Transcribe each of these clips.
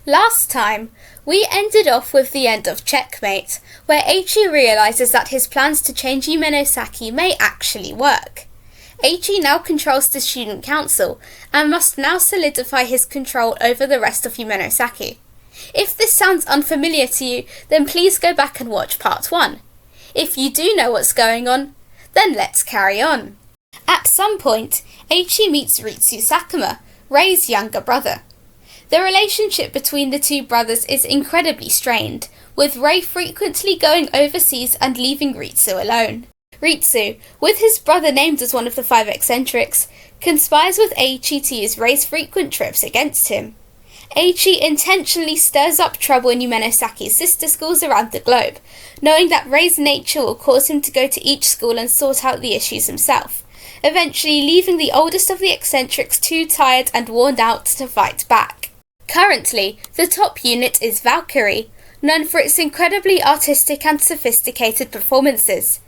Last time, we ended off with the end of Checkmate, where Eiichi realises that his plans to change Yumenosaki may actually work. Eiichi now controls the student council, and must now solidify his control over the rest of Yumenosaki. If this sounds unfamiliar to you, then please go back and watch part 1. If you do know what's going on, then let's carry on. At some point, Eiichi meets Ritsu Sakuma, Rei's younger brother. The relationship between the two brothers is incredibly strained, with Rei frequently going overseas and leaving Ritsu alone. Ritsu, with his brother named as one of the 5 eccentrics, conspires with Eiichi to use Rei's frequent trips against him. Eiichi intentionally stirs up trouble in Yumenosaki's sister schools around the globe, knowing that Rei's nature will cause him to go to each school and sort out the issues himself, eventually leaving the oldest of the eccentrics too tired and worn out to fight back. Currently, the top unit is Valkyrie, known for its incredibly artistic and sophisticated performances.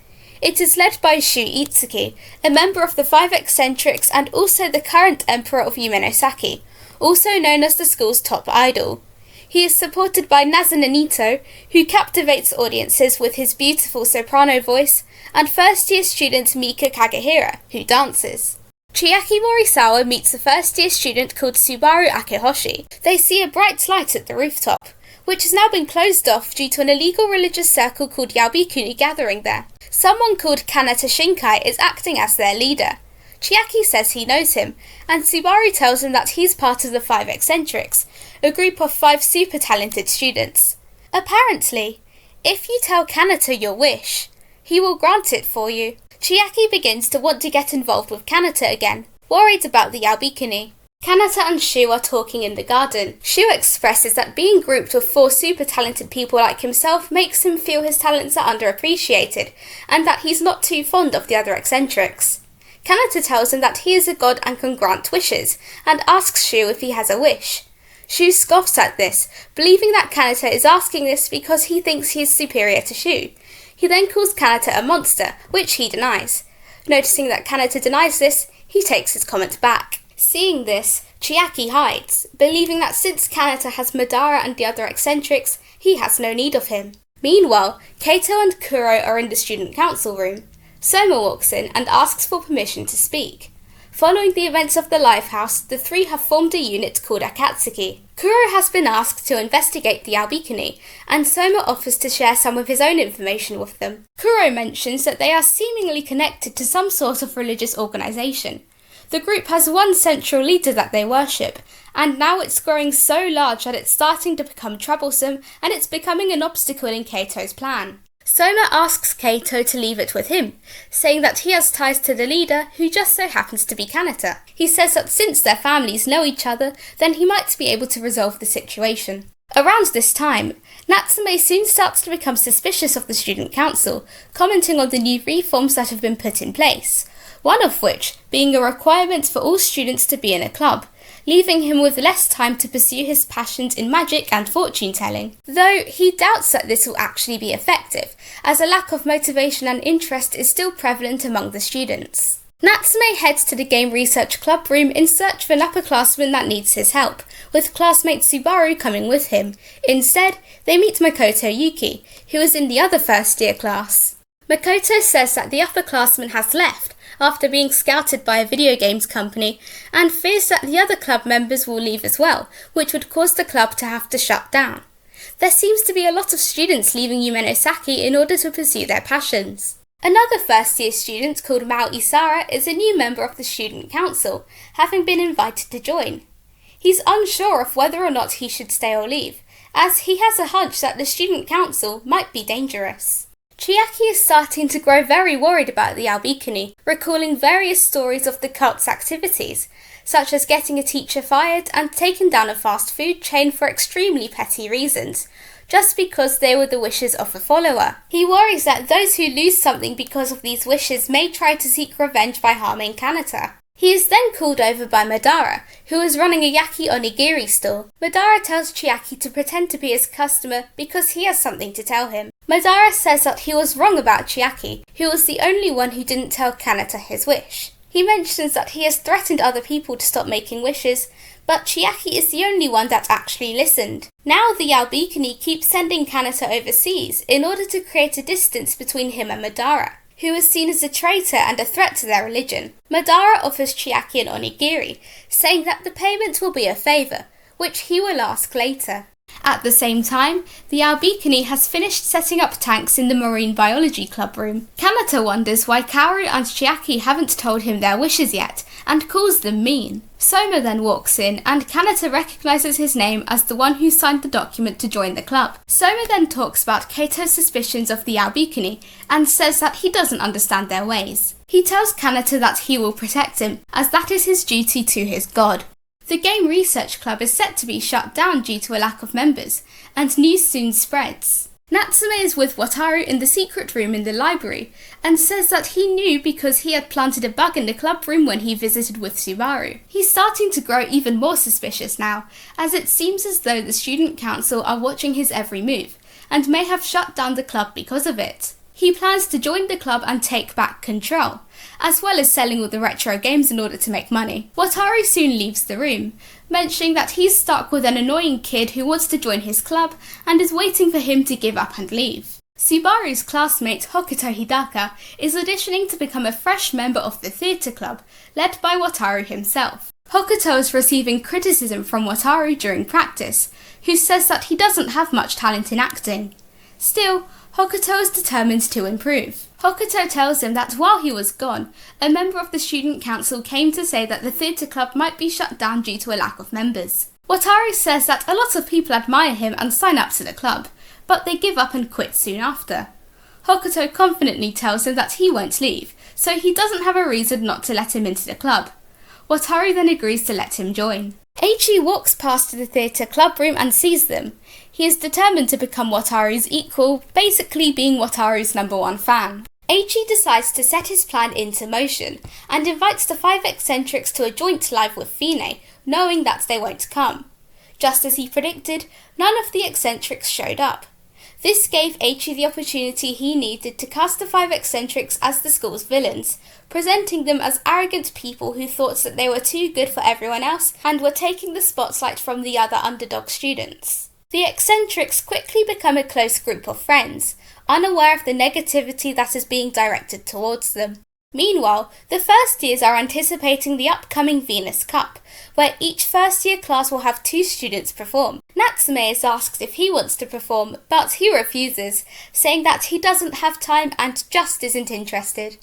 It is led by Shu Itsuki, a member of the 5 eccentrics and also the current emperor of Yumenosaki, also known as the school's top idol. He is supported by Nazananito, who captivates audiences with his beautiful soprano voice, and first-year student Mika Kagehira, who dances. Chiaki Morisawa meets a first-year student called Subaru Akehoshi. They see a bright light at the rooftop, which has now been closed off due to an illegal religious circle called Yaobikuni gathering there. Someone called Kanata Shinkai is acting as their leader. Chiaki says he knows him, and Subaru tells him that he's part of the 5 eccentrics, a group of 5 super talented students. Apparently, if you tell Kanata your wish, he will grant it for you. Chiaki begins to want to get involved with Kanata again, worried about the Yaobikuni. Kanata and Shu are talking in the garden. Shu expresses that being grouped with 4 super talented people like himself makes him feel his talents are underappreciated, and that he's not too fond of the other eccentrics. Kanata tells him that he is a god and can grant wishes, and asks Shu if he has a wish. Shu scoffs at this, believing that Kanata is asking this because he thinks he is superior to Shu. He then calls Kanata a monster, which he denies. Noticing that Kanata denies this, he takes his comment back. Seeing this, Chiaki hides, believing that since Kanata has Madara and the other eccentrics, he has no need of him. Meanwhile, Kaito and Kuro are in the student council room. Soma walks in and asks for permission to speak. Following the events of the Lifehouse, the 3 have formed a unit called Akatsuki. Kuro has been asked to investigate the Yaobikuni, and Soma offers to share some of his own information with them. Kuro mentions that they are seemingly connected to some sort of religious organisation. The group has one central leader that they worship, and now it's growing so large that it's starting to become troublesome, and it's becoming an obstacle in Kaito's plan. Soma asks Kaito to leave it with him, saying that he has ties to the leader, who just so happens to be Kanata. He says that since their families know each other, then he might be able to resolve the situation. Around this time, Natsume soon starts to become suspicious of the student council, commenting on the new reforms that have been put in place, one of which being a requirement for all students to be in a club, leaving him with less time to pursue his passions in magic and fortune-telling. Though he doubts that this will actually be effective, as a lack of motivation and interest is still prevalent among the students. Natsume heads to the Game Research Club room in search of an upperclassman that needs his help, with classmate Subaru coming with him. Instead, they meet Makoto Yuki, who is in the other first-year class. Makoto says that the upperclassman has left, after being scouted by a video games company, and fears that the other club members will leave as well, which would cause the club to have to shut down. There seems to be a lot of students leaving Yumenosaki in order to pursue their passions. Another first-year student called Mao Isara is a new member of the student council, having been invited to join. He's unsure of whether or not he should stay or leave, as he has a hunch that the student council might be dangerous. Chiaki is starting to grow very worried about the Yaobikuni, recalling various stories of the cult's activities, such as getting a teacher fired and taking down a fast food chain for extremely petty reasons, just because they were the wishes of a follower. He worries that those who lose something because of these wishes may try to seek revenge by harming Kanata. He is then called over by Madara, who is running a yaki onigiri store. Madara tells Chiaki to pretend to be his customer because he has something to tell him. Madara says that he was wrong about Chiaki, who was the only one who didn't tell Kanata his wish. He mentions that he has threatened other people to stop making wishes, but Chiaki is the only one that actually listened. Now the Yaobikini keeps sending Kanata overseas in order to create a distance between him and Madara, who is seen as a traitor and a threat to their religion. Madara offers Chiaki an onigiri, saying that the payment will be a favour, which he will ask later. At the same time, the Yaobikini has finished setting up tanks in the Marine Biology Club room. Kanata wonders why Kaoru and Chiaki haven't told him their wishes yet, and calls them mean. Soma then walks in, and Kanata recognises his name as the one who signed the document to join the club. Soma then talks about Keito's suspicions of the Yaobikini, and says that he doesn't understand their ways. He tells Kanata that he will protect him, as that is his duty to his god. The Game Research Club is set to be shut down due to a lack of members, and news soon spreads. Natsume is with Wataru in the secret room in the library, and says that he knew because he had planted a bug in the club room when he visited with Subaru. He's starting to grow even more suspicious now, as it seems as though the student council are watching his every move, and may have shut down the club because of it. He plans to join the club and take back control, as well as selling all the retro games in order to make money. Wataru soon leaves the room, mentioning that he's stuck with an annoying kid who wants to join his club and is waiting for him to give up and leave. Subaru's classmate Hokuto Hidaka is auditioning to become a fresh member of the theatre club, led by Wataru himself. Hokuto is receiving criticism from Wataru during practice, who says that he doesn't have much talent in acting. Still, Hokuto is determined to improve. Hokuto tells him that while he was gone, a member of the student council came to say that the theatre club might be shut down due to a lack of members. Wataru says that a lot of people admire him and sign up to the club, but they give up and quit soon after. Hokuto confidently tells him that he won't leave, so he doesn't have a reason not to let him into the club. Wataru then agrees to let him join. Eiichi walks past the theatre club room and sees them. He is determined to become Wataru's equal, basically being Wataru's #1 fan. Eiichi decides to set his plan into motion, and invites the 5 eccentrics to a joint live with Fine, knowing that they won't come. Just as he predicted, none of the eccentrics showed up. This gave Eiichi the opportunity he needed to cast the 5 eccentrics as the school's villains, presenting them as arrogant people who thought that they were too good for everyone else and were taking the spotlight from the other underdog students. The eccentrics quickly become a close group of friends, unaware of the negativity that is being directed towards them. Meanwhile, the first years are anticipating the upcoming Venus Cup, where each first year class will have 2 students perform. Natsume is asked if he wants to perform, but he refuses, saying that he doesn't have time and just isn't interested.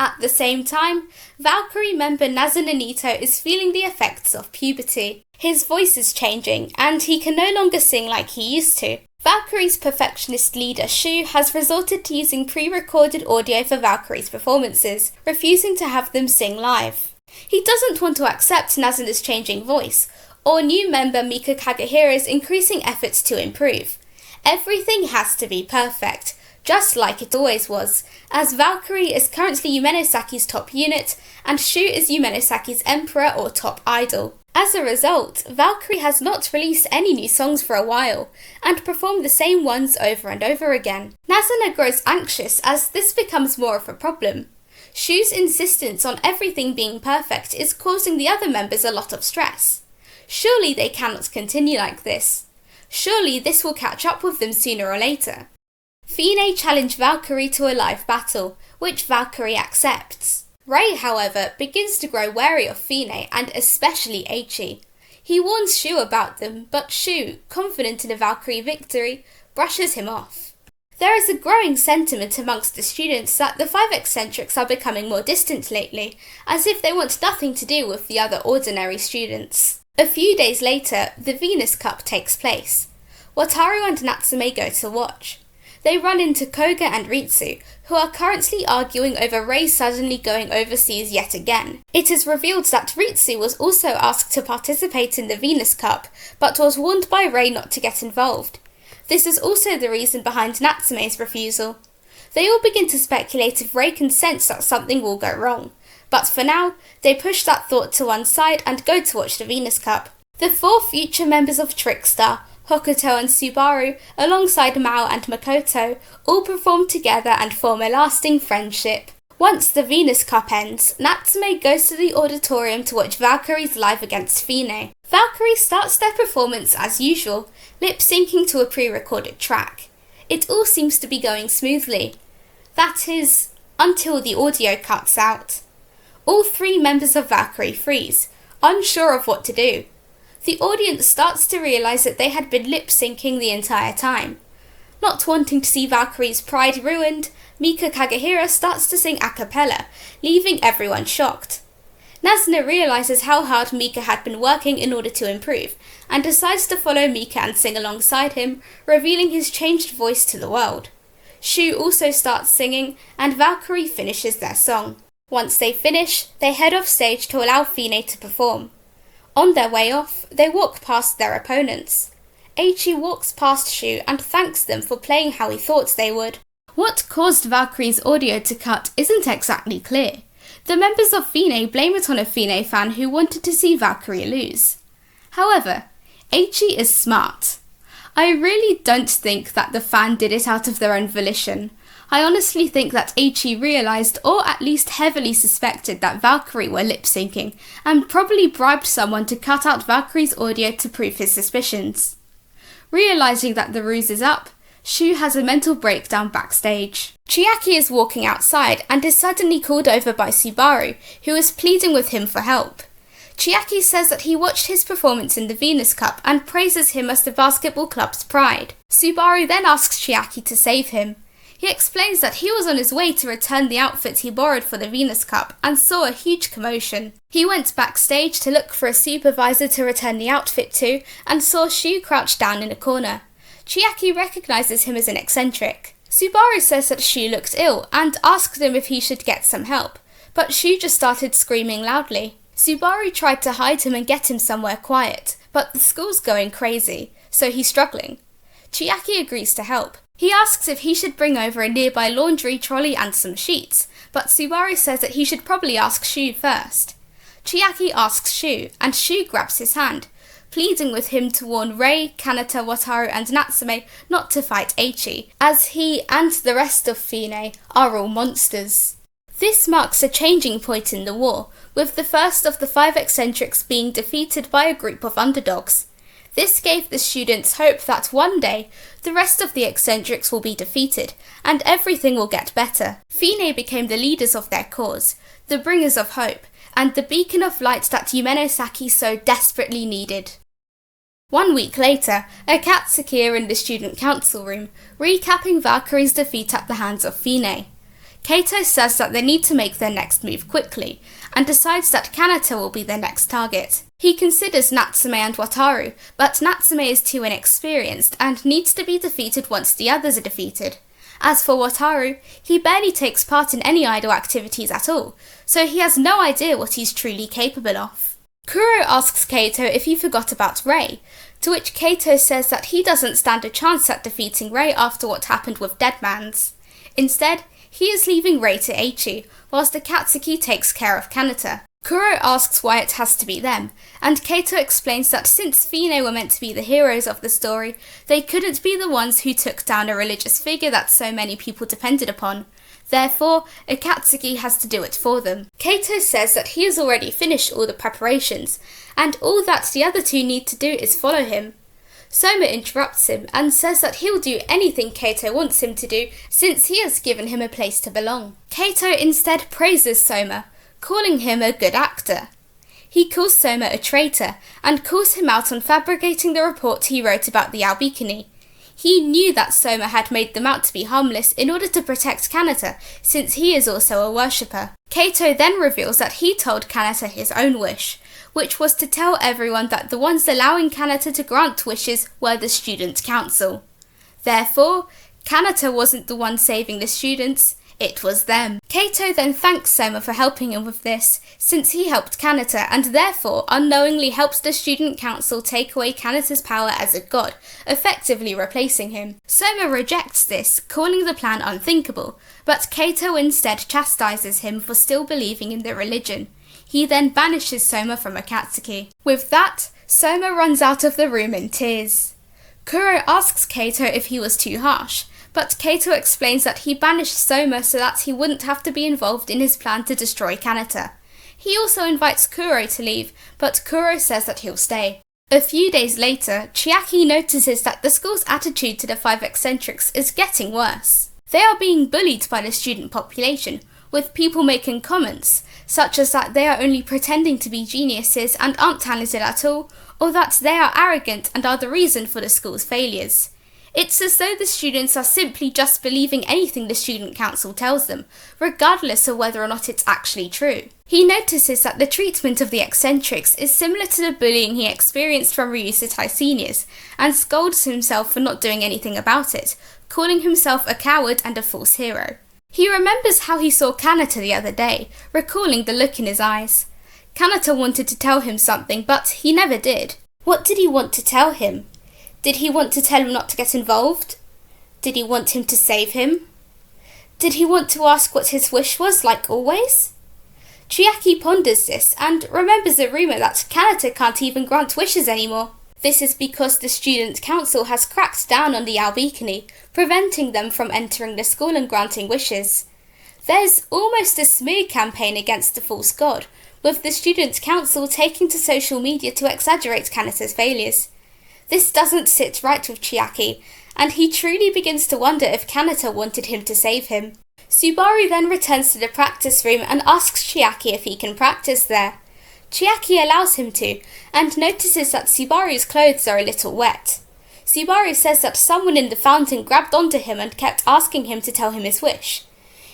At the same time, Valkyrie member Nazunanito is feeling the effects of puberty. His voice is changing, and he can no longer sing like he used to. Valkyrie's perfectionist leader Shu has resorted to using pre-recorded audio for Valkyrie's performances, refusing to have them sing live. He doesn't want to accept Nazuna's changing voice, or new member Mika Kagehira's increasing efforts to improve. Everything has to be perfect, just like it always was, as Valkyrie is currently Yumenosaki's top unit, and Shu is Yumenosaki's emperor or top idol. As a result, Valkyrie has not released any new songs for a while, and performed the same ones over and over again. Nazuna grows anxious as this becomes more of a problem. Shu's insistence on everything being perfect is causing the other members a lot of stress. Surely they cannot continue like this. Surely this will catch up with them sooner or later. Fine challenge Valkyrie to a live battle, which Valkyrie accepts. Rei, however, begins to grow wary of Fine and especially Eiichi. He warns Shu about them, but Shu, confident in a Valkyrie victory, brushes him off. There is a growing sentiment amongst the students that the 5 eccentrics are becoming more distant lately, as if they want nothing to do with the other ordinary students. A few days later, the Venus Cup takes place. Wataru and Natsume go to watch. They run into Koga and Ritsu, who are currently arguing over Rei suddenly going overseas yet again. It is revealed that Ritsu was also asked to participate in the Venus Cup, but was warned by Rei not to get involved. This is also the reason behind Natsume's refusal. They all begin to speculate if Rei can sense that something will go wrong, but for now, they push that thought to one side and go to watch the Venus Cup. The 4 future members of Trickstar, Hokuto and Subaru, alongside Mao and Makoto, all perform together and form a lasting friendship. Once the Venus Cup ends, Natsume goes to the auditorium to watch Valkyrie's live against Fine. Valkyrie starts their performance as usual, lip-syncing to a pre-recorded track. It all seems to be going smoothly. That is, until the audio cuts out. All three members of Valkyrie freeze, unsure of what to do. The audience starts to realise that they had been lip-syncing the entire time. Not wanting to see Valkyrie's pride ruined, Mika Kagehira starts to sing a cappella, leaving everyone shocked. Nazuna realises how hard Mika had been working in order to improve, and decides to follow Mika and sing alongside him, revealing his changed voice to the world. Shu also starts singing, and Valkyrie finishes their song. Once they finish, they head off stage to allow Fine to perform. On their way off, they walk past their opponents. Eiichi walks past Shu and thanks them for playing how he thought they would. What caused Valkyrie's audio to cut isn't exactly clear. The members of Fine blame it on a Fine fan who wanted to see Valkyrie lose. However, Eiichi is smart. I really don't think that the fan did it out of their own volition. I honestly think that Eiichi realised, or at least heavily suspected, that Valkyrie were lip-syncing, and probably bribed someone to cut out Valkyrie's audio to prove his suspicions. Realising that the ruse is up, Shu has a mental breakdown backstage. Chiaki is walking outside and is suddenly called over by Subaru, who is pleading with him for help. Chiaki says that he watched his performance in the Venus Cup and praises him as the basketball club's pride. Subaru then asks Chiaki to save him. He explains that he was on his way to return the outfit he borrowed for the Venus Cup and saw a huge commotion. He went backstage to look for a supervisor to return the outfit to and saw Shu crouched down in a corner. Chiaki recognises him as an eccentric. Subaru says that Shu looked ill and asked him if he should get some help, but Shu just started screaming loudly. Subaru tried to hide him and get him somewhere quiet, but the school's going crazy, so he's struggling. Chiaki agrees to help. He asks if he should bring over a nearby laundry trolley and some sheets, but Subaru says that he should probably ask Shu first. Chiaki asks Shu, and Shu grabs his hand, pleading with him to warn Rei, Kanata, Wataru and Natsume not to fight Eiichi, as he and the rest of Fine are all monsters. This marks a changing point in the war, with the first of the 5 eccentrics being defeated by a group of underdogs. This gave the students hope that one day, the rest of the eccentrics will be defeated, and everything will get better. Fine became the leaders of their cause, the bringers of hope, and the beacon of light that Yumenosaki so desperately needed. 1 week later, Akatsuki are in the student council room, recapping Valkyrie's defeat at the hands of Fine. Kaito says that they need to make their next move quickly, and decides that Kanata will be their next target. He considers Natsume and Wataru, but Natsume is too inexperienced and needs to be defeated once the others are defeated. As for Wataru, he barely takes part in any idol activities at all, so he has no idea what he's truly capable of. Kuro asks Kaito if he forgot about Rei, to which Kaito says that he doesn't stand a chance at defeating Rei after what happened with Deadman's. Instead, he is leaving Rei to Eiichi, whilst Akatsuki takes care of Kanata. Kuro asks why it has to be them, and Kaito explains that since Fine were meant to be the heroes of the story, they couldn't be the ones who took down a religious figure that so many people depended upon. Therefore, Akatsuki has to do it for them. Kaito says that he has already finished all the preparations, and all that the other two need to do is follow him. Soma interrupts him and says that he'll do anything Kaito wants him to do since he has given him a place to belong. Kaito instead praises Soma, calling him a good actor. He calls Soma a traitor and calls him out on fabricating the report he wrote about the Albikini. He knew that Soma had made them out to be harmless in order to protect Kanata, since he is also a worshipper. Kaito then reveals that he told Kanata his own wish, which was to tell everyone that the ones allowing Kanata to grant wishes were the student council. Therefore, Kanata wasn't the one saving the students, it was them. Kaito then thanks Soma for helping him with this, since he helped Kanata and therefore unknowingly helped the student council take away Kanata's power as a god, effectively replacing him. Soma rejects this, calling the plan unthinkable, but Kaito instead chastises him for still believing in the religion. He then banishes Soma from Akatsuki. With that, Soma runs out of the room in tears. Kuro asks Kaito if he was too harsh, but Kato explains that he banished Soma so that he wouldn't have to be involved in his plan to destroy Kanata. He also invites Kuro to leave, but Kuro says that he'll stay. A few days later, Chiaki notices that the school's attitude to the 5 eccentrics is getting worse. They are being bullied by the student population, with people making comments, such as that they are only pretending to be geniuses and aren't talented at all, or that they are arrogant and are the reason for the school's failures. It's as though the students are simply just believing anything the student council tells them, regardless of whether or not it's actually true. He notices that the treatment of the eccentrics is similar to the bullying he experienced from Ryusutai seniors, and scolds himself for not doing anything about it, calling himself a coward and a false hero. He remembers how he saw Kanata the other day, recalling the look in his eyes. Kanata wanted to tell him something, but he never did. What did he want to tell him? Did he want to tell him not to get involved? Did he want him to save him? Did he want to ask what his wish was, like always? Chiaki ponders this and remembers a rumour that Kanata can't even grant wishes anymore. This is because the student council has cracked down on the Albikini, preventing them from entering the school and granting wishes. There's almost a smear campaign against the false god, with the student council taking to social media to exaggerate Kanata's failures. This doesn't sit right with Chiaki, and he truly begins to wonder if Kanata wanted him to save him. Subaru then returns to the practice room and asks Chiaki if he can practice there. Chiaki allows him to, and notices that Subaru's clothes are a little wet. Subaru says that someone in the fountain grabbed onto him and kept asking him to tell him his wish.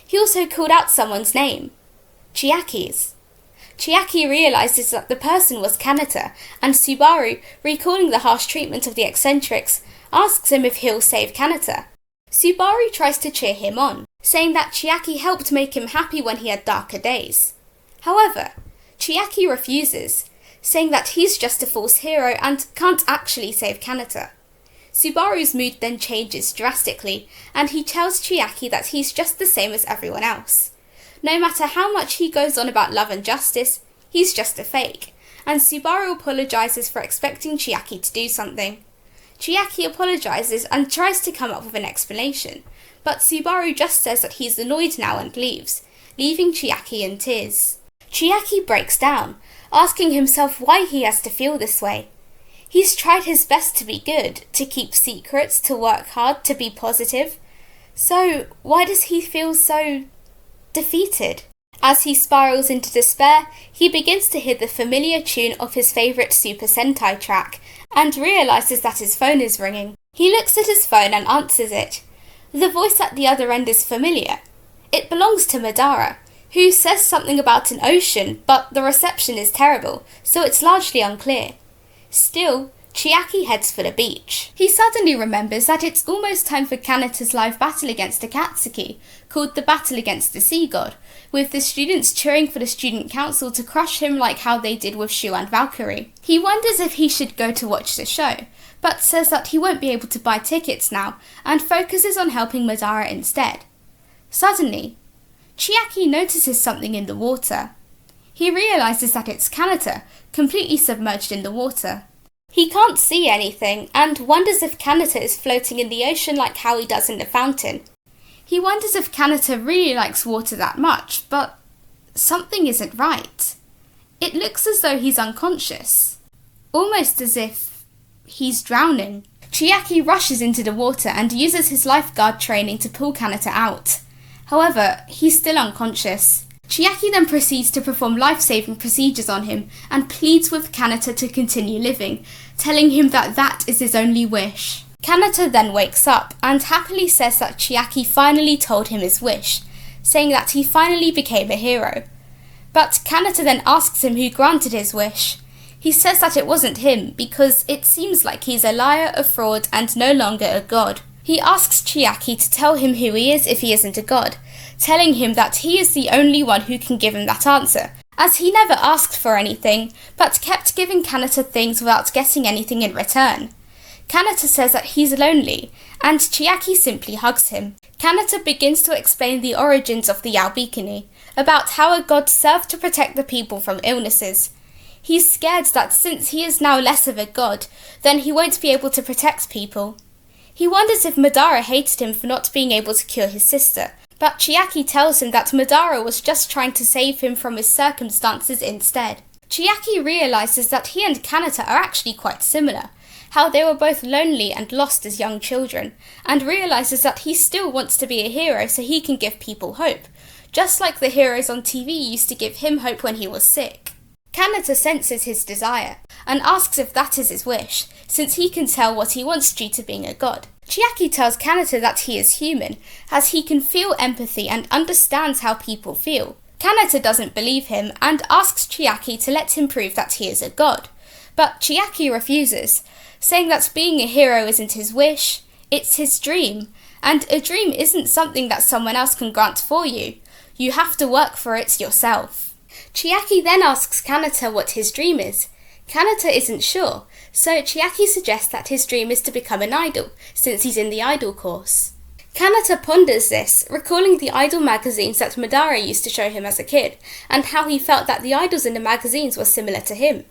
He also called out someone's name. Chiaki's. Chiaki realises that the person was Kanata, and Subaru, recalling the harsh treatment of the eccentrics, asks him if he'll save Kanata. Subaru tries to cheer him on, saying that Chiaki helped make him happy when he had darker days. However, Chiaki refuses, saying that he's just a false hero and can't actually save Kanata. Subaru's mood then changes drastically, and he tells Chiaki that he's just the same as everyone else. No matter how much he goes on about love and justice, he's just a fake, and Subaru apologises for expecting Chiaki to do something. Chiaki apologises and tries to come up with an explanation, but Subaru just says that he's annoyed now and leaves, leaving Chiaki in tears. Chiaki breaks down, asking himself why he has to feel this way. He's tried his best to be good, to keep secrets, to work hard, to be positive. So why does he feel so defeated? As he spirals into despair, he begins to hear the familiar tune of his favourite Super Sentai track, and realises that his phone is ringing. He looks at his phone and answers it. The voice at the other end is familiar. It belongs to Madara, who says something about an ocean, but the reception is terrible, so it's largely unclear. Still, Chiaki heads for the beach. He suddenly remembers that it's almost time for Kanata's live battle against Akatsuki, called the Battle Against the Sea God, with the students cheering for the student council to crush him like how they did with Shu and Valkyrie. He wonders if he should go to watch the show, but says that he won't be able to buy tickets now, and focuses on helping Madara instead. Suddenly, Chiaki notices something in the water. He realises that it's Kanata, completely submerged in the water. He can't see anything, and wonders if Kanata is floating in the ocean like how he does in the fountain. He wonders if Kanata really likes water that much, but something isn't right. It looks as though he's unconscious, almost as if he's drowning. Chiaki rushes into the water and uses his lifeguard training to pull Kanata out. However, he's still unconscious. Chiaki then proceeds to perform life-saving procedures on him and pleads with Kanata to continue living, telling him that that is his only wish. Kanata then wakes up and happily says that Chiaki finally told him his wish, saying that he finally became a hero. But Kanata then asks him who granted his wish. He says that it wasn't him because it seems like he's a liar, a fraud, and no longer a god. He asks Chiaki to tell him who he is if he isn't a god, telling him that he is the only one who can give him that answer, as he never asked for anything, but kept giving Kanata things without getting anything in return. Kanata says that he's lonely, and Chiaki simply hugs him. Kanata begins to explain the origins of the Albikini, about how a god served to protect the people from illnesses. He's scared that since he is now less of a god, then he won't be able to protect people. He wonders if Madara hated him for not being able to cure his sister, but Chiaki tells him that Madara was just trying to save him from his circumstances instead. Chiaki realises that he and Kanata are actually quite similar, how they were both lonely and lost as young children, and realises that he still wants to be a hero so he can give people hope, just like the heroes on TV used to give him hope when he was sick. Kanata senses his desire, and asks if that is his wish, since he can tell what he wants due to being a god. Chiaki tells Kanata that he is human, as he can feel empathy and understands how people feel. Kanata doesn't believe him, and asks Chiaki to let him prove that he is a god, but Chiaki refuses, saying that being a hero isn't his wish, it's his dream, and a dream isn't something that someone else can grant for you. You have to work for it yourself. Chiaki then asks Kanata what his dream is. Kanata isn't sure, so Chiaki suggests that his dream is to become an idol, since he's in the idol course. Kanata ponders this, recalling the idol magazines that Madara used to show him as a kid, and how he felt that the idols in the magazines were similar to him.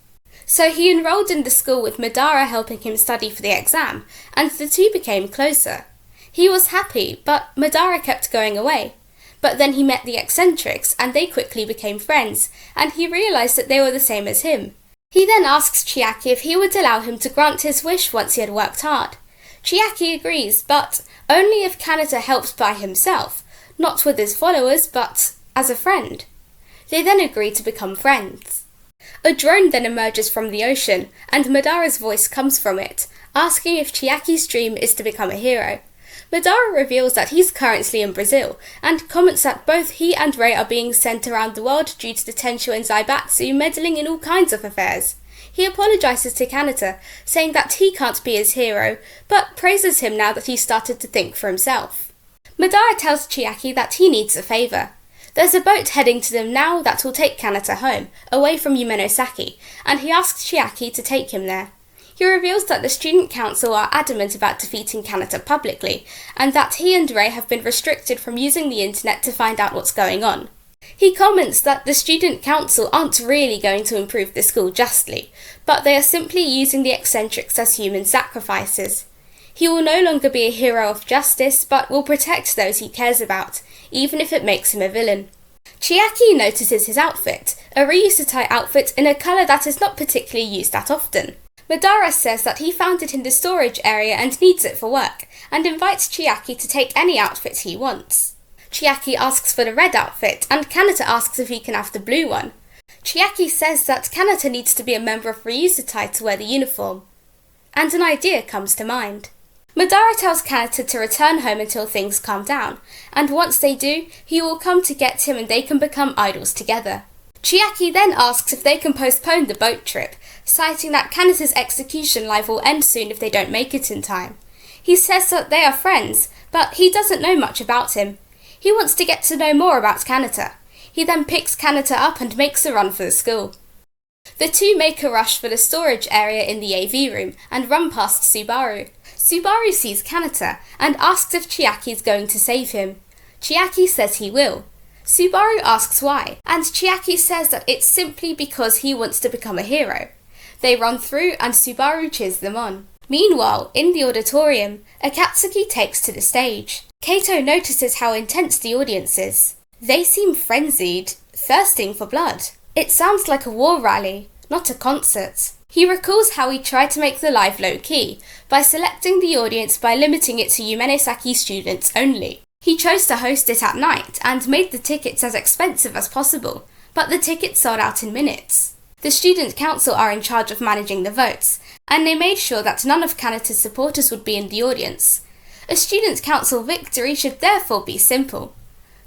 So he enrolled in the school with Madara helping him study for the exam, and the two became closer. He was happy, but Madara kept going away. But then he met the eccentrics, and they quickly became friends, and he realised that they were the same as him. He then asks Chiaki if he would allow him to grant his wish once he had worked hard. Chiaki agrees, but only if Kanata helps by himself, not with his followers, but as a friend. They then agree to become friends. A drone then emerges from the ocean, and Madara's voice comes from it, asking if Chiaki's dream is to become a hero. Madara reveals that he's currently in Brazil, and comments that both he and Rei are being sent around the world due to the Tensho and Zaibatsu meddling in all kinds of affairs. He apologises to Kanata, saying that he can't be his hero, but praises him now that he's started to think for himself. Madara tells Chiaki that he needs a favour. There's a boat heading to them now that will take Kanata home, away from Yumenosaki, and he asks Chiaki to take him there. He reveals that the student council are adamant about defeating Kanata publicly, and that he and Rei have been restricted from using the internet to find out what's going on. He comments that the student council aren't really going to improve the school justly, but they are simply using the eccentrics as human sacrifices. He will no longer be a hero of justice, but will protect those he cares about, even if it makes him a villain. Chiaki notices his outfit, a Ryusutai outfit in a colour that is not particularly used that often. Madara says that he found it in the storage area and needs it for work, and invites Chiaki to take any outfit he wants. Chiaki asks for the red outfit, and Kanata asks if he can have the blue one. Chiaki says that Kanata needs to be a member of Ryusutai to wear the uniform. And an idea comes to mind. Madara tells Kanata to return home until things calm down, and once they do, he will come to get him and they can become idols together. Chiaki then asks if they can postpone the boat trip, citing that Kanata's execution life will end soon if they don't make it in time. He says that they are friends, but he doesn't know much about him. He wants to get to know more about Kanata. He then picks Kanata up and makes a run for the school. The two make a rush for the storage area in the AV room and run past Subaru. Subaru sees Kanata and asks if Chiaki is going to save him. Chiaki says he will. Subaru asks why, and Chiaki says that it's simply because he wants to become a hero. They run through and Subaru cheers them on. Meanwhile, in the auditorium, Akatsuki takes to the stage. Kaito notices how intense the audience is. They seem frenzied, thirsting for blood. It sounds like a war rally, not a concert. He recalls how he tried to make the live low-key, by selecting the audience by limiting it to Yumenosaki students only. He chose to host it at night and made the tickets as expensive as possible, but the tickets sold out in minutes. The student council are in charge of managing the votes, and they made sure that none of Kanata's supporters would be in the audience. A student council victory should therefore be simple.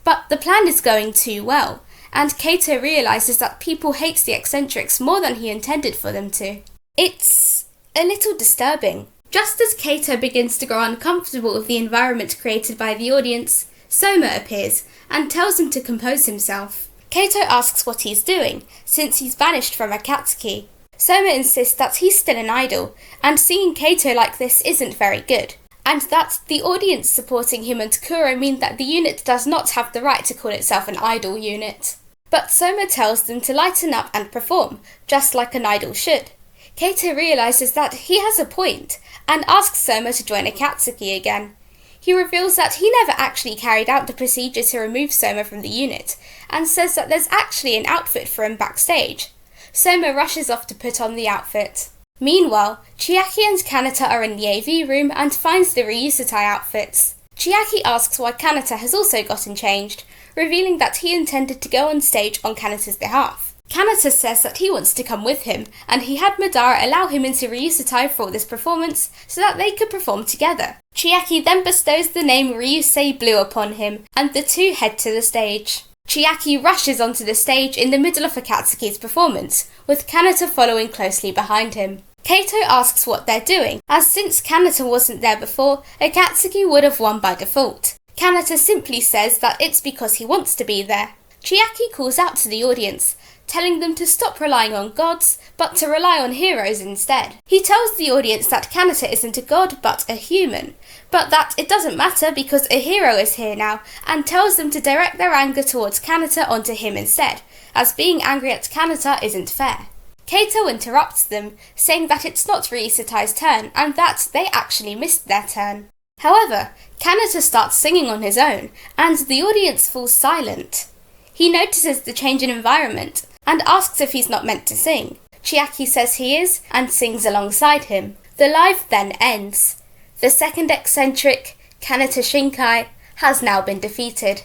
But the plan is going too well, and Kaito realises that people hate the eccentrics more than he intended for them to. It's a little disturbing. Just as Kaito begins to grow uncomfortable with the environment created by the audience, Soma appears and tells him to compose himself. Kaito asks what he's doing, since he's banished from Akatsuki. Soma insists that he's still an idol, and seeing Kaito like this isn't very good, and that the audience supporting him and Kuro mean that the unit does not have the right to call itself an idol unit. But Soma tells them to lighten up and perform, just like an idol should. Kaito realises that he has a point and asks Soma to join Akatsuki again. He reveals that he never actually carried out the procedure to remove Soma from the unit and says that there's actually an outfit for him backstage. Soma rushes off to put on the outfit. Meanwhile, Chiaki and Kanata are in the AV room and finds the Ryusutai outfits. Chiaki asks why Kanata has also gotten changed, revealing that he intended to go on stage on Kanata's behalf. Kanata says that he wants to come with him, and he had Madara allow him into Ryusutai for this performance so that they could perform together. Chiaki then bestows the name Ryusei Blue upon him, and the two head to the stage. Chiaki rushes onto the stage in the middle of Akatsuki's performance, with Kanata following closely behind him. Kaito asks what they're doing, as since Kanata wasn't there before, Akatsuki would have won by default. Kanata simply says that it's because he wants to be there. Chiaki calls out to the audience, telling them to stop relying on gods, but to rely on heroes instead. He tells the audience that Kanata isn't a god, but a human, but that it doesn't matter because a hero is here now, and tells them to direct their anger towards Kanata onto him instead, as being angry at Kanata isn't fair. Kaito interrupts them, saying that it's not Ryusutai's turn, and that they actually missed their turn. However, Kanata starts singing on his own, and the audience falls silent. He notices the change in environment, and asks if he's not meant to sing. Chiaki says he is, and sings alongside him. The live then ends. The second eccentric, Kanata Shinkai, has now been defeated.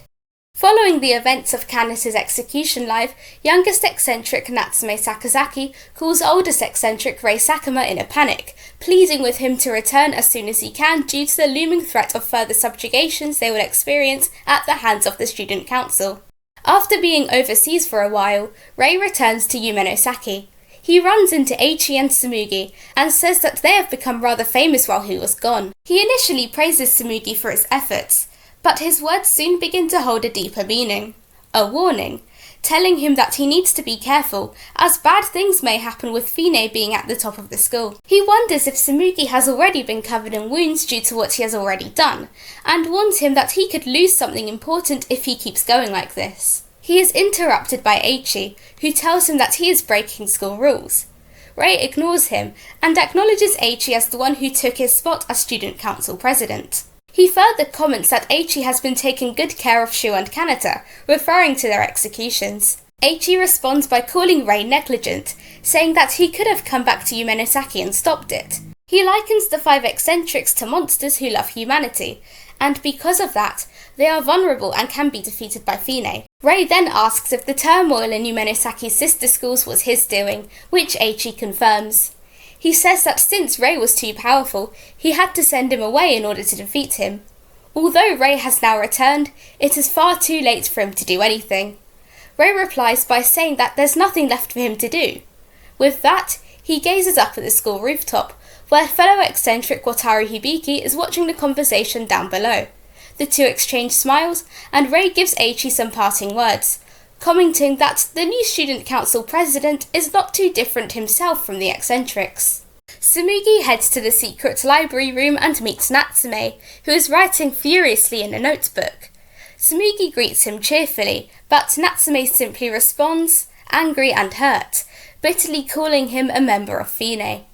Following the events of Kanata's execution live, youngest eccentric Natsume Sakazaki calls oldest eccentric Rei Sakuma in a panic, pleading with him to return as soon as he can due to the looming threat of further subjugations they will experience at the hands of the student council. After being overseas for a while, Rei returns to Yumenosaki. He runs into Eiichi and Tsumugi and says that they have become rather famous while he was gone. He initially praises Tsumugi for his efforts, but his words soon begin to hold a deeper meaning. A warning, telling him that he needs to be careful, as bad things may happen with Fine being at the top of the school. He wonders if Tsumugi has already been covered in wounds due to what he has already done, and warns him that he could lose something important if he keeps going like this. He is interrupted by Eiichi, who tells him that he is breaking school rules. Rei ignores him, and acknowledges Eiichi as the one who took his spot as student council president. He further comments that Eiichi has been taking good care of Shu and Kanata, referring to their executions. Eiichi responds by calling Rei negligent, saying that he could have come back to Yumenosaki and stopped it. He likens the 5 eccentrics to monsters who love humanity, and because of that, they are vulnerable and can be defeated by Fine. Rei then asks if the turmoil in Yumenosaki's sister schools was his doing, which Eiichi confirms. He says that since Rei was too powerful, he had to send him away in order to defeat him. Although Rei has now returned, it is far too late for him to do anything. Rei replies by saying that there's nothing left for him to do. With that, he gazes up at the school rooftop, where fellow eccentric Wataru Hibiki is watching the conversation down below. The two exchange smiles, and Rei gives Eiichi some parting words, commenting that the new student council president is not too different himself from the eccentrics. Tsumugi heads to the secret library room and meets Natsume, who is writing furiously in a notebook. Tsumugi greets him cheerfully, but Natsume simply responds, angry and hurt, bitterly calling him a member of Fine.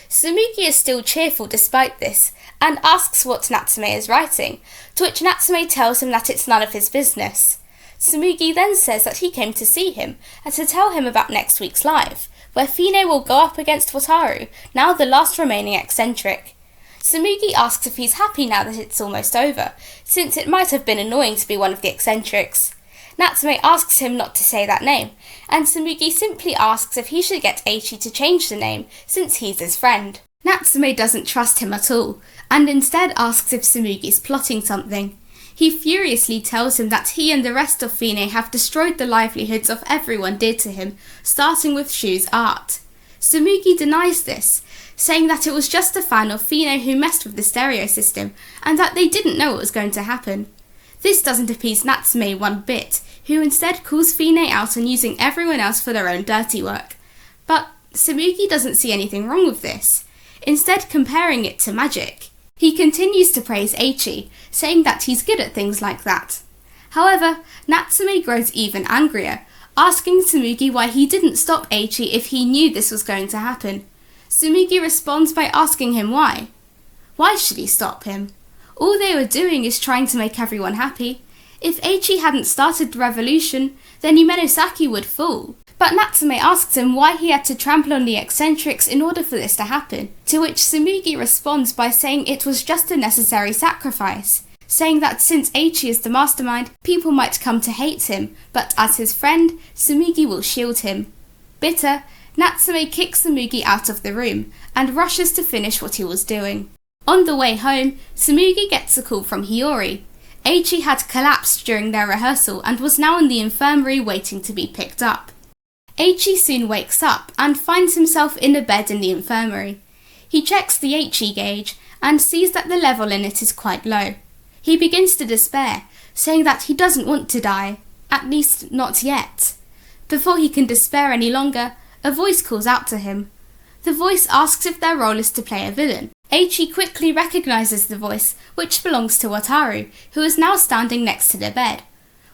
Tsumugi is still cheerful despite this, and asks what Natsume is writing, to which Natsume tells him that it's none of his business. Tsumugi then says that he came to see him, and to tell him about next week's live, where Fine will go up against Wataru, now the last remaining eccentric. Tsumugi asks if he's happy now that it's almost over, since it might have been annoying to be one of the eccentrics. Natsume asks him not to say that name, and Tsumugi simply asks if he should get Eiichi to change the name, since he's his friend. Natsume doesn't trust him at all, and instead asks if Tsumugi's plotting something. He furiously tells him that he and the rest of Fine have destroyed the livelihoods of everyone dear to him, starting with Shu's art. Tsumugi denies this, saying that it was just a fan of Fine who messed with the stereo system, and that they didn't know what was going to happen. This doesn't appease Natsume one bit, who instead calls Fine out on using everyone else for their own dirty work. But Tsumugi doesn't see anything wrong with this, instead comparing it to magic. He continues to praise Eiichi, saying that he's good at things like that. However, Natsume grows even angrier, asking Tsumugi why he didn't stop Eiichi if he knew this was going to happen. Tsumugi responds by asking him why. Why should he stop him? All they were doing is trying to make everyone happy. If Eiichi hadn't started the revolution, then Yumenosaki would fall. But Natsume asks him why he had to trample on the eccentrics in order for this to happen, to which Tsumugi responds by saying it was just a necessary sacrifice, saying that since Eiichi is the mastermind, people might come to hate him, but as his friend, Tsumugi will shield him. Bitter, Natsume kicks Tsumugi out of the room, and rushes to finish what he was doing. On the way home, Tsumugi gets a call from Hiyori. Eiichi had collapsed during their rehearsal and was now in the infirmary waiting to be picked up. Eiichi soon wakes up and finds himself in a bed in the infirmary. He checks the Eiichi gauge and sees that the level in it is quite low. He begins to despair, saying that he doesn't want to die, at least not yet. Before he can despair any longer, a voice calls out to him. The voice asks if their role is to play a villain. Eiichi quickly recognises the voice, which belongs to Wataru, who is now standing next to the bed.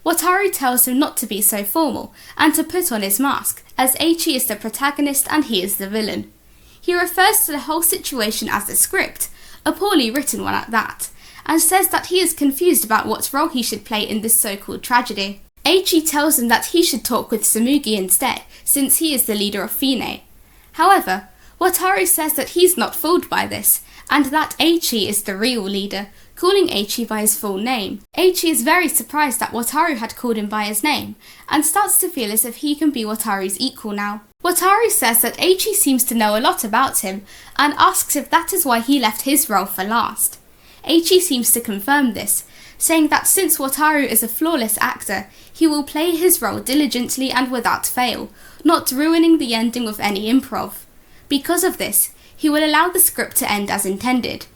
Wataru tells him not to be so formal, and to put on his mask, as Eiichi is the protagonist and he is the villain. He refers to the whole situation as a script, a poorly written one at that, and says that he is confused about what role he should play in this so-called tragedy. Eiichi tells him that he should talk with Tsumugi instead, since he is the leader of Fine. However, Wataru says that he's not fooled by this, and that Eiichi is the real leader, calling Eiichi by his full name. Eiichi is very surprised that Wataru had called him by his name, and starts to feel as if he can be Wataru's equal now. Wataru says that Eiichi seems to know a lot about him, and asks if that is why he left his role for last. Eiichi seems to confirm this, saying that since Wataru is a flawless actor, he will play his role diligently and without fail, not ruining the ending with any improv. Because of this, he will allow the script to end as intended.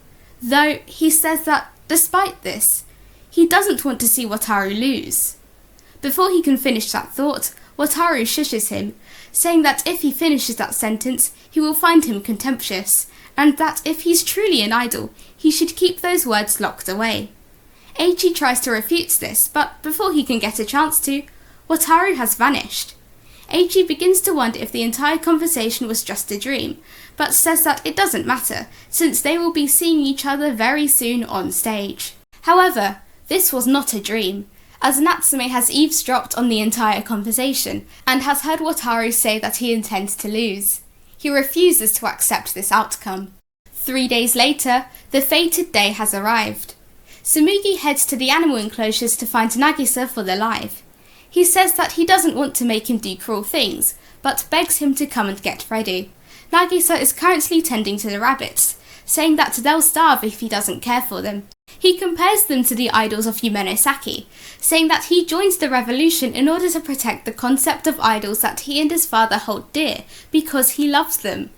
Though he says that, despite this, he doesn't want to see Wataru lose. Before he can finish that thought, Wataru shushes him, saying that if he finishes that sentence, he will find him contemptuous, and that if he's truly an idol, he should keep those words locked away. Eiichi tries to refute this, but before he can get a chance to, Wataru has vanished. Eiichi begins to wonder if the entire conversation was just a dream, but says that it doesn't matter, since they will be seeing each other very soon on stage. However, this was not a dream, as Natsume has eavesdropped on the entire conversation, and has heard Wataru say that he intends to lose. He refuses to accept this outcome. 3 days later, the fated day has arrived. Tsumugi heads to the animal enclosures to find Nagisa for the live. He says that he doesn't want to make him do cruel things, but begs him to come and get ready. Nagisa is currently tending to the rabbits, saying that they'll starve if he doesn't care for them. He compares them to the idols of Yumenosaki, saying that he joins the revolution in order to protect the concept of idols that he and his father hold dear, because he loves them.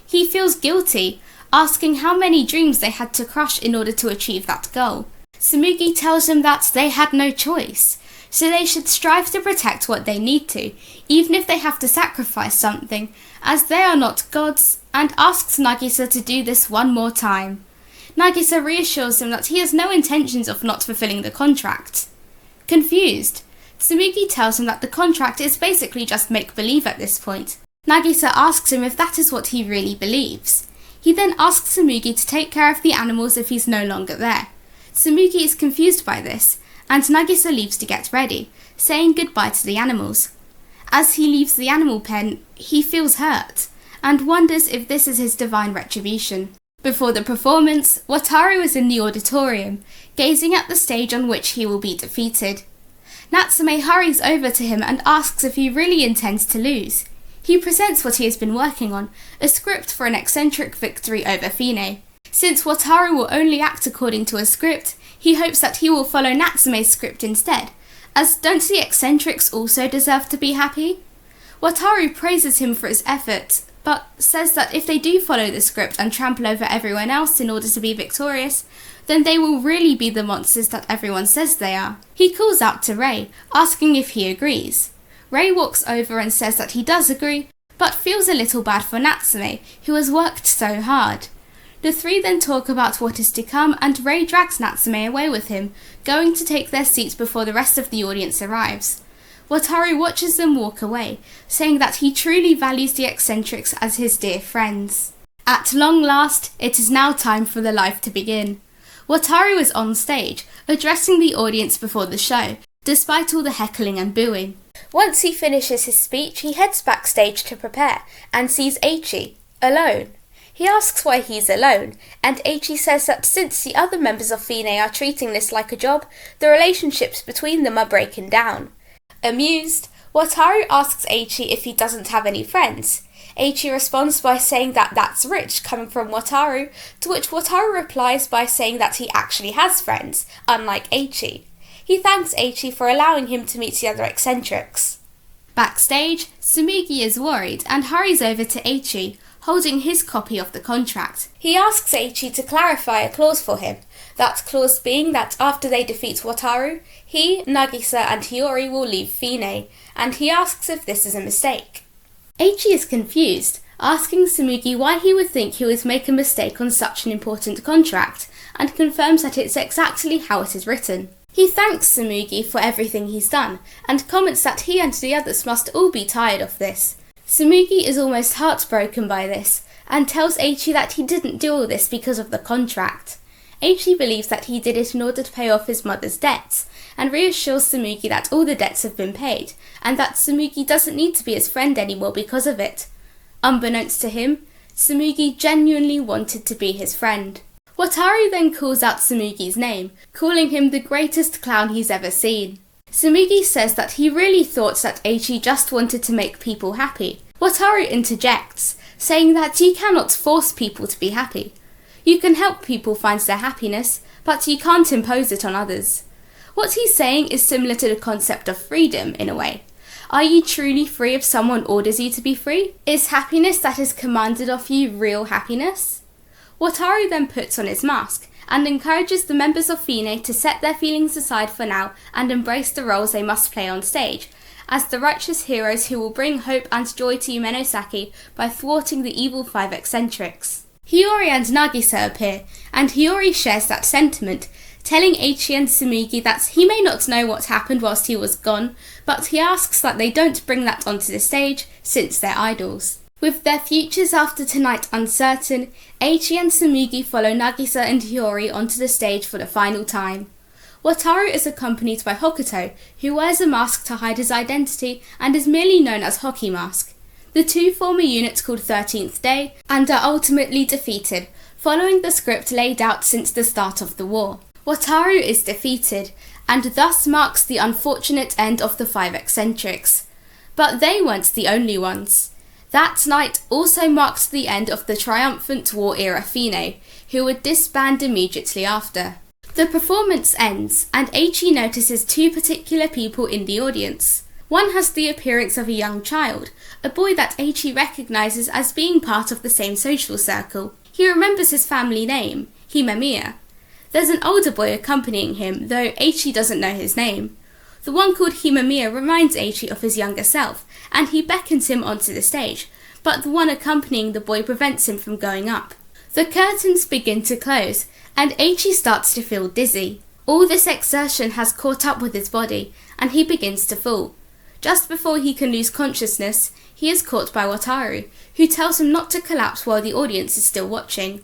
He feels guilty, asking how many dreams they had to crush in order to achieve that goal. Tsumugi tells him that they had no choice, so they should strive to protect what they need to, even if they have to sacrifice something, as they are not gods, and asks Nagisa to do this one more time. Nagisa reassures him that he has no intentions of not fulfilling the contract. Confused, Tsumugi tells him that the contract is basically just make-believe at this point. Nagisa asks him if that is what he really believes. He then asks Tsumugi to take care of the animals if he's no longer there. Tsumugi is confused by this, and Nagisa leaves to get ready, saying goodbye to the animals. As he leaves the animal pen, he feels hurt, and wonders if this is his divine retribution. Before the performance, Wataru is in the auditorium, gazing at the stage on which he will be defeated. Natsume hurries over to him and asks if he really intends to lose. He presents what he has been working on, a script for an eccentric victory over Fine. Since Wataru will only act according to a script, he hopes that he will follow Natsume's script instead, as don't the eccentrics also deserve to be happy? Wataru praises him for his effort, but says that if they do follow the script and trample over everyone else in order to be victorious, then they will really be the monsters that everyone says they are. He calls out to Rei, asking if he agrees. Rei walks over and says that he does agree, but feels a little bad for Natsume, who has worked so hard. The three then talk about what is to come, and Rei drags Natsume away with him, going to take their seats before the rest of the audience arrives. Wataru watches them walk away, saying that he truly values the eccentrics as his dear friends. At long last, it is now time for the life to begin. Wataru is on stage, addressing the audience before the show, despite all the heckling and booing. Once he finishes his speech, he heads backstage to prepare, and sees Eiichi, alone. He asks why he's alone, and Eiichi says that since the other members of Fine are treating this like a job, the relationships between them are breaking down. Amused, Wataru asks Eiichi if he doesn't have any friends. Eiichi responds by saying that that's rich coming from Wataru, to which Wataru replies by saying that he actually has friends, unlike Eiichi. He thanks Eiichi for allowing him to meet the other eccentrics. Backstage, Tsumugi is worried and hurries over to Eiichi, holding his copy of the contract. He asks Eiichi to clarify a clause for him, that clause being that after they defeat Wataru, he, Nagisa and Hiyori will leave Fine, and he asks if this is a mistake. Eiichi is confused, asking Tsumugi why he would think he would make a mistake on such an important contract, and confirms that it's exactly how it is written. He thanks Tsumugi for everything he's done, and comments that he and the others must all be tired of this. Tsumugi is almost heartbroken by this, and tells Eiichi that he didn't do all this because of the contract. Eiichi believes that he did it in order to pay off his mother's debts, and reassures Tsumugi that all the debts have been paid, and that Tsumugi doesn't need to be his friend anymore because of it. Unbeknownst to him, Tsumugi genuinely wanted to be his friend. Wataru then calls out Tsumugi's name, calling him the greatest clown he's ever seen. Tsumugi says that he really thought that Eiichi just wanted to make people happy. Wataru interjects, saying that you cannot force people to be happy. You can help people find their happiness, but you can't impose it on others. What he's saying is similar to the concept of freedom, in a way. Are you truly free if someone orders you to be free? Is happiness that is commanded of you real happiness? Wataru then puts on his mask, and encourages the members of Fine to set their feelings aside for now and embrace the roles they must play on stage, as the righteous heroes who will bring hope and joy to Yumenosaki by thwarting the evil five eccentrics. Hiyori and Nagisa appear, and Hiyori shares that sentiment, telling Eiichi and Tsumugi that he may not know what happened whilst he was gone, but he asks that they don't bring that onto the stage, since they're idols. With their futures after tonight uncertain, Eiichi and Tsumugi follow Nagisa and Hiyori onto the stage for the final time. Wataru is accompanied by Hokuto, who wears a mask to hide his identity and is merely known as Hockey Mask. The two form a unit called 13th Day and are ultimately defeated, following the script laid out since the start of the war. Wataru is defeated, and thus marks the unfortunate end of the five eccentrics. But they weren't the only ones. That night also marked the end of the triumphant war-era Fine, who would disband immediately after. The performance ends, and Eiichi notices two particular people in the audience. One has the appearance of a young child, a boy that Eiichi recognises as being part of the same social circle. He remembers his family name, Himemiya. There's an older boy accompanying him, though Eiichi doesn't know his name. The one called Himemiya reminds Eiichi of his younger self, and he beckons him onto the stage, but the one accompanying the boy prevents him from going up. The curtains begin to close, and Eiichi starts to feel dizzy. All this exertion has caught up with his body, and he begins to fall. Just before he can lose consciousness, he is caught by Wataru, who tells him not to collapse while the audience is still watching.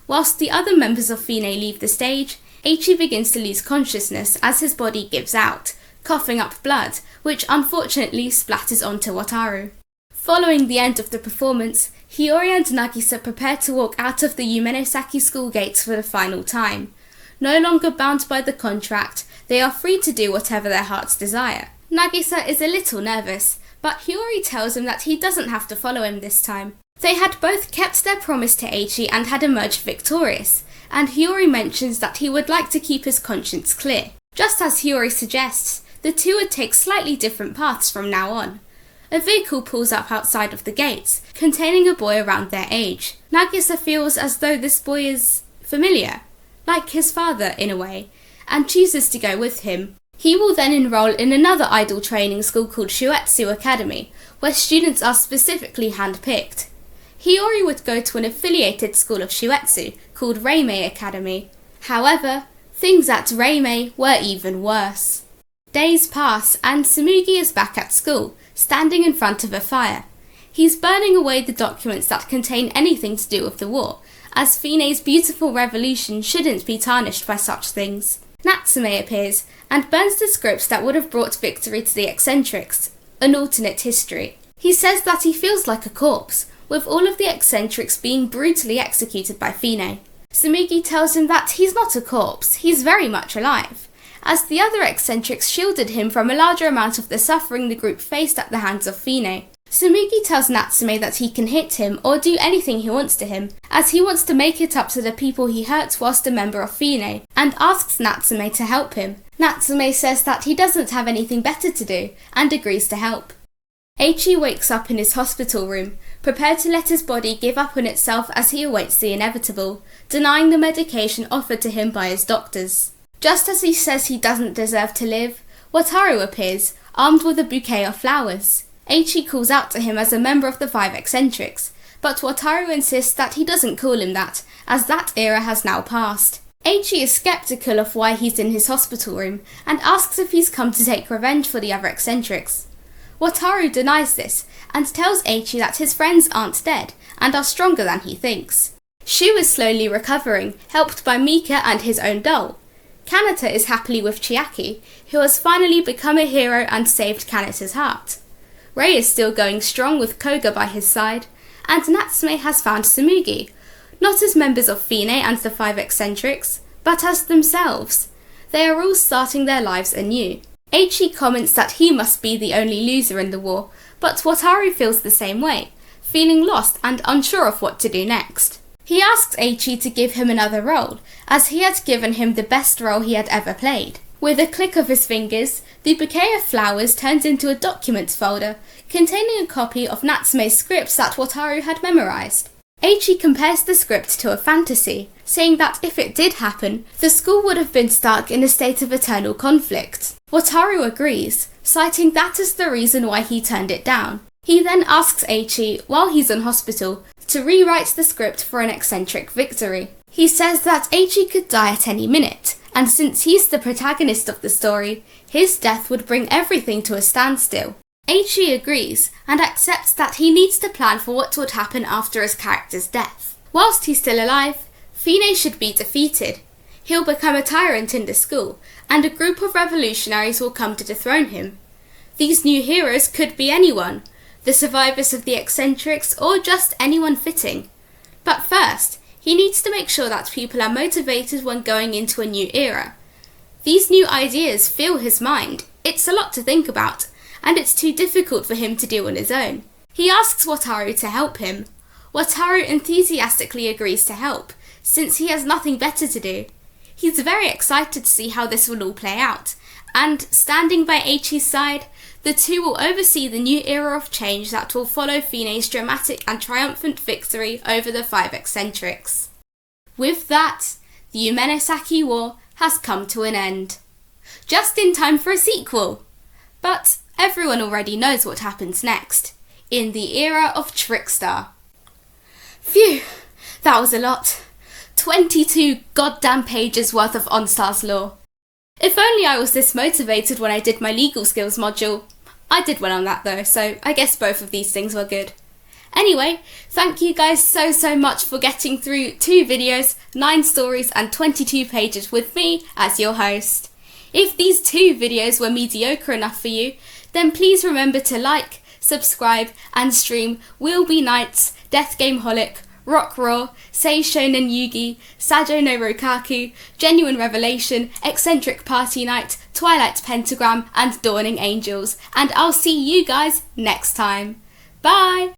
Whilst the other members of Fine leave the stage, Eiichi begins to lose consciousness as his body gives out, coughing up blood, which unfortunately splatters onto Wataru. Following the end of the performance, Hiyori and Nagisa prepare to walk out of the Yumenosaki school gates for the final time. No longer bound by the contract, they are free to do whatever their hearts desire. Nagisa is a little nervous, but Hiyori tells him that he doesn't have to follow him this time. They had both kept their promise to Eiichi and had emerged victorious, and Hiyori mentions that he would like to keep his conscience clear. Just as Hiyori suggests, the two would take slightly different paths from now on. A vehicle pulls up outside of the gates, containing a boy around their age. Nagisa feels as though this boy is familiar, like his father in a way, and chooses to go with him. He will then enroll in another idol training school called Shuetsu Academy, where students are specifically hand-picked. Hiyori would go to an affiliated school of Shuetsu called Reimei Academy. However, things at Reimei were even worse. Days pass and Tsumugi is back at school, standing in front of a fire. He's burning away the documents that contain anything to do with the war, as Fine's beautiful revolution shouldn't be tarnished by such things. Natsume appears and burns the scripts that would have brought victory to the eccentrics, an alternate history. He says that he feels like a corpse, with all of the eccentrics being brutally executed by Fine. Tsumugi tells him that he's not a corpse, he's very much alive, as the other eccentrics shielded him from a larger amount of the suffering the group faced at the hands of Fine. Tsumugi tells Natsume that he can hit him or do anything he wants to him, as he wants to make it up to the people he hurt whilst a member of Fine, and asks Natsume to help him. Natsume says that he doesn't have anything better to do, and agrees to help. Eiichi wakes up in his hospital room, prepared to let his body give up on itself as he awaits the inevitable, denying the medication offered to him by his doctors. Just as he says he doesn't deserve to live, Wataru appears, armed with a bouquet of flowers. Eiichi calls out to him as a member of the 5 eccentrics, but Wataru insists that he doesn't call him that, as that era has now passed. Eiichi is skeptical of why he's in his hospital room, and asks if he's come to take revenge for the other eccentrics. Wataru denies this, and tells Eiichi that his friends aren't dead, and are stronger than he thinks. Shu is slowly recovering, helped by Mika and his own doll. Kanata is happily with Chiaki, who has finally become a hero and saved Kanata's heart. Rei is still going strong with Koga by his side, and Natsume has found Tsumugi, not as members of Fine and the 5 eccentrics, but as themselves. They are all starting their lives anew. Eiichi comments that he must be the only loser in the war, but Wataru feels the same way, feeling lost and unsure of what to do next. He asks Eiichi to give him another role, as he had given him the best role he had ever played. With a click of his fingers, the bouquet of flowers turns into a documents folder, containing a copy of Natsume's scripts that Wataru had memorized. Eiichi compares the script to a fantasy, saying that if it did happen, the school would have been stuck in a state of eternal conflict. Wataru agrees, citing that as the reason why he turned it down. He then asks Eiichi, while he's in hospital, to rewrite the script for an eccentric victory. He says that Eiichi could die at any minute, and since he's the protagonist of the story, his death would bring everything to a standstill. Eiichi agrees, and accepts that he needs to plan for what would happen after his character's death. Whilst he's still alive, Fine should be defeated. He'll become a tyrant in the school, and a group of revolutionaries will come to dethrone him. These new heroes could be anyone, the survivors of the eccentrics, or just anyone fitting. But first, he needs to make sure that people are motivated when going into a new era. These new ideas fill his mind. It's a lot to think about, and it's too difficult for him to do on his own. He asks Wataru to help him. Wataru enthusiastically agrees to help, since he has nothing better to do. He's very excited to see how this will all play out, and standing by Eiichi's side, the two will oversee the new era of change that will follow Fine's dramatic and triumphant victory over the 5 eccentrics. With that, the Yumenosaki War has come to an end. Just in time for a sequel! But everyone already knows what happens next, in the era of Trickstar. Phew, that was a lot. 22 goddamn pages worth of Enstars lore. If only I was this motivated when I did my legal skills module. I did well on that though, so I guess both of these things were good. Anyway, thank you guys so much for getting through 2 videos, 9 stories and 22 pages with me as your host. If these 2 videos were mediocre enough for you, then please remember to like, subscribe and stream Will Be Nights, Death Game Holic, Rock Raw, Sei Shonen Yugi, Sajo no Rokaku, Genuine Revelation, Eccentric Party Night, Twilight Pentagram and Dawning Angels, and I'll see you guys next time. Bye!